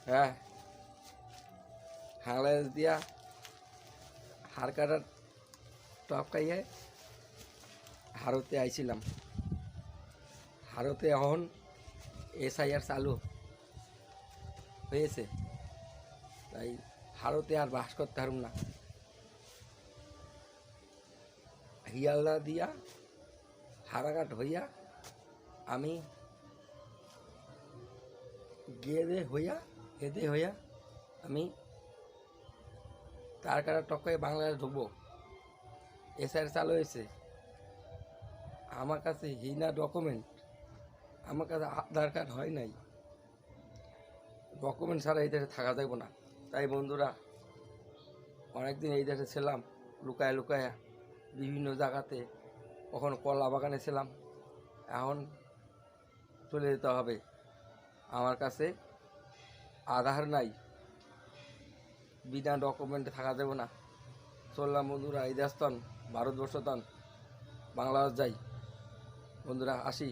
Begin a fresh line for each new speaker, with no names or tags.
হ্যাঁ, বাংলাদেশ দিয়া হাড় কাটার টপ খাইয়ে ভারতে আইছিলাম। ভারতে এখন SIR চালু হয়েছে, তাই ভারতে আর বাস করতে পারুম না। হিয়ালদা দিয়া হারাঘাট হইয়া আমি এদে হইয়া আমি তার কাটা টক্কায় বাংলাদেশ ঢুকবো। SIR চালু হয়েছে। আমার কাছে হিনা ডকুমেন্ট, আমার কাছে আধার কার্ড হয় নাই। ডকুমেন্ট ছাড়া এই দেশে থাকা যাইব না। তাই বন্ধুরা, অনেকদিন এই দেশে ছিলাম লুকায় লুকায়া বিভিন্ন জায়গাতে, কখনো কলা বাগানে ছিলাম। এখন চলে যেতে হবে। আমার কাছে আধার নাই, বিনা ডকুমেন্টে থাকা যাব না। চললাম বন্ধুরা, এই দেশতন ভারতবর্ষতন বাংলাদেশ যাই। বন্ধুরা আসি।